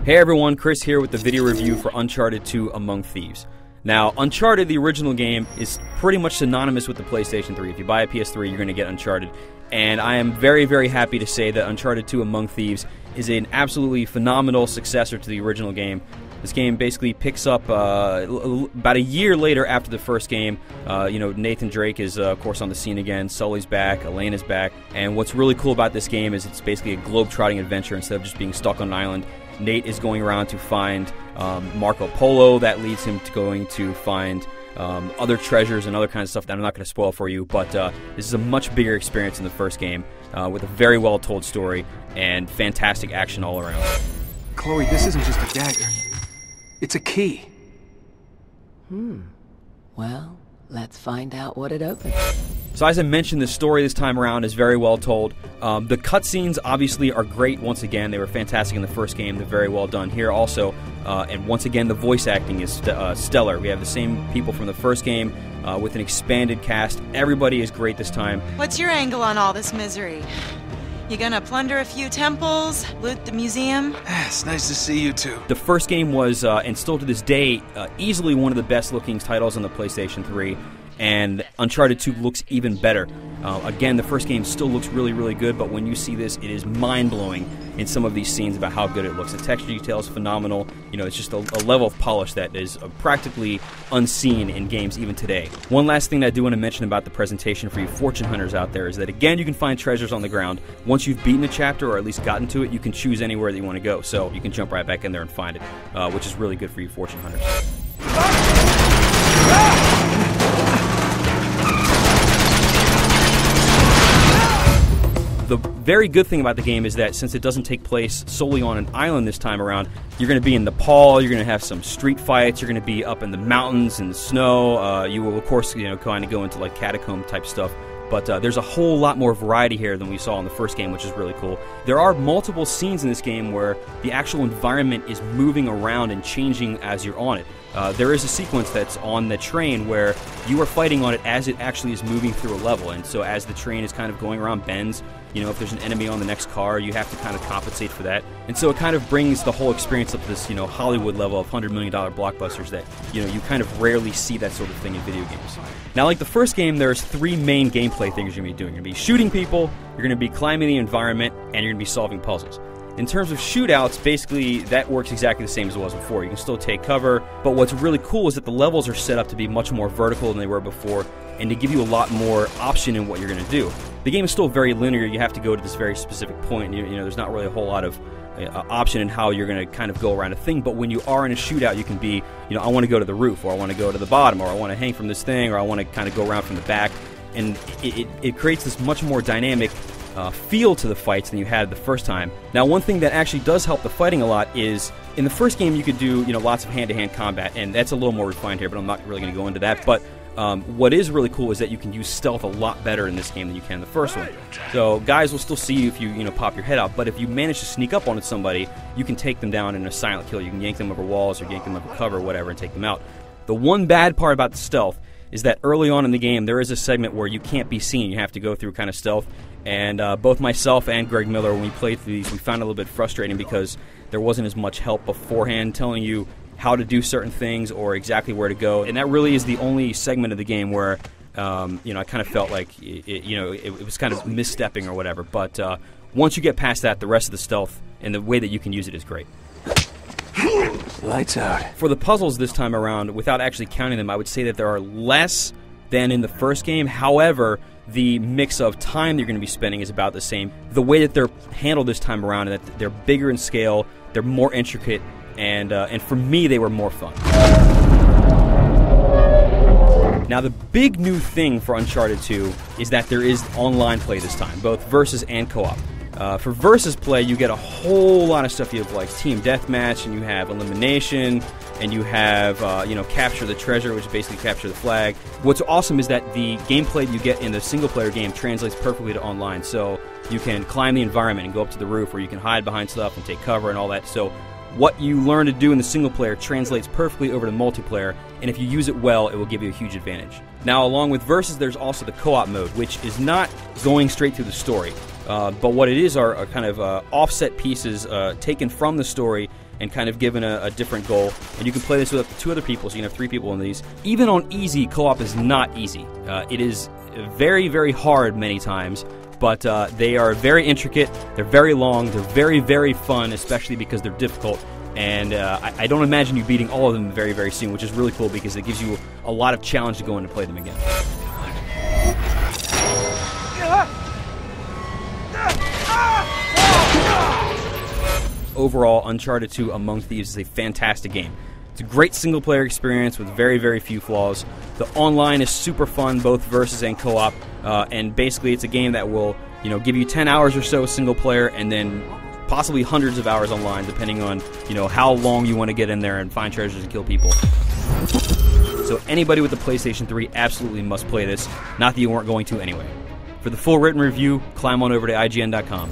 Hey everyone, Chris here with the video review for Uncharted 2 Among Thieves. Now, Uncharted, the original game, is pretty much synonymous with the PlayStation 3. If you buy a PS3, you're going to get Uncharted. And I am very, very happy to say that Uncharted 2 Among Thieves is an absolutely phenomenal successor to the original game. This game basically picks up about a year later after the first game. Nathan Drake is, of course, on the scene again. Sully's back. Elena's back. And what's really cool about this game is it's basically a globe-trotting adventure instead of just being stuck on an island. Nate is going around to find Marco Polo. That leads him to going to find other treasures and other kinds of stuff that I'm not going to spoil for you. But this is a much bigger experience than the first game with a very well-told story and fantastic action all around. Chloe, this isn't just a dagger. It's a key. Well, let's find out what it opens. So as I mentioned, the story this time around is very well told. The cutscenes obviously are great once again. They were fantastic in the first game. They're very well done here also. And once again, the voice acting is stellar. We have the same people from the first game with an expanded cast. Everybody is great this time. What's your angle on all this misery? You gonna plunder a few temples, loot the museum? It's nice to see you two. The first game was, and still to this day, easily one of the best looking titles on the PlayStation 3. And Uncharted 2 looks even better. Again, the first game still looks really, really good, but when you see this, it is mind-blowing in some of these scenes about how good it looks. The texture detail is phenomenal. You know, it's just a level of polish that is practically unseen in games even today. One last thing that I do want to mention about the presentation for you fortune hunters out there is that, again, you can find treasures on the ground. Once you've beaten a chapter, or at least gotten to it, you can choose anywhere that you want to go. So you can jump right back in there and find it, which is really good for you fortune hunters. The very good thing about the game is that since it doesn't take place solely on an island this time around, you're going to be in Nepal, you're going to have some street fights, you're going to be up in the mountains and the snow. You will, of course, kind of go into like catacomb type stuff. But there's a whole lot more variety here than we saw in the first game, which is really cool. There are multiple scenes in this game where the actual environment is moving around and changing as you're on it. There is a sequence that's on the train where you are fighting on it as it actually is moving through a level. And so as the train is kind of going around bends, if there's an enemy on the next car, you have to kind of compensate for that. And so it kind of brings the whole experience up to this, Hollywood level of $100 million blockbusters that, you kind of rarely see that sort of thing in video games. Now, like the first game, there's three main gameplay things you're going to be doing. You're going to be shooting people, you're going to be climbing the environment, and you're going to be solving puzzles. In terms of shootouts, basically, that works exactly the same as it was before. You can still take cover, but what's really cool is that the levels are set up to be much more vertical than they were before, and to give you a lot more option in what you're going to do. The game is still very linear. You have to go to this very specific point. There's not really a whole lot of option in how you're going to kind of go around a thing, but when you are in a shootout, you can be, I want to go to the roof, or I want to go to the bottom, or I want to hang from this thing, or I want to kind of go around from the back, and it creates this much more dynamic feel to the fights than you had the first time. Now, one thing that actually does help the fighting a lot is, in the first game you could do lots of hand-to-hand combat, and that's a little more refined here, but I'm not really going to go into that. But what is really cool is that you can use stealth a lot better in this game than you can in the first one. So guys will still see you if you pop your head out, but if you manage to sneak up on somebody, you can take them down in a silent kill. You can yank them over walls or yank them over cover or whatever and take them out. The one bad part about the stealth is that early on in the game there is a segment where you can't be seen. You have to go through kind of stealth, and both myself and Greg Miller, when we played through these, we found it a little bit frustrating because there wasn't as much help beforehand telling you how to do certain things or exactly where to go, and that really is the only segment of the game where I kind of felt like it was kind of misstepping or whatever. But once you get past that, the rest of the stealth and the way that you can use it is great. Lights out. For the puzzles this time around, without actually counting them, I would say that there are less than in the first game. However, the mix of time you're going to be spending is about the same. The way that they're handled this time around, that they're bigger in scale, they're more intricate, and for me, they were more fun. Now, the big new thing for Uncharted 2 is that there is online play this time, both versus and co-op. For versus play, you get a whole lot of stuff. You have like team deathmatch, and you have elimination, and you have capture the treasure, which is basically capture the flag. What's awesome is that the gameplay you get in the single-player game translates perfectly to online. So you can climb the environment and go up to the roof, or you can hide behind stuff and take cover and all that. So what you learn to do in the single player translates perfectly over to multiplayer, and if you use it well, it will give you a huge advantage. Now, along with versus, there's also the co-op mode, which is not going straight through the story. But what it is are kind of offset pieces taken from the story and kind of given a different goal. And you can play this with up to 2 other people, so you can have 3 people in these. Even on easy, co-op is not easy. It is very, very hard many times, but they are very intricate, they're very long, they're very, very fun, especially because they're difficult. And I don't imagine you beating all of them very, very soon, which is really cool because it gives you a lot of challenge to go in and play them again. Overall, Uncharted 2 Among Thieves is a fantastic game. It's a great single-player experience with very, very few flaws. The online is super fun, both versus and co-op, and basically it's a game that will, give you 10 hours or so single-player, and then possibly hundreds of hours online, depending on, how long you want to get in there and find treasures and kill people. So anybody with the PlayStation 3 absolutely must play this, not that you weren't going to anyway. For the full written review, climb on over to IGN.com.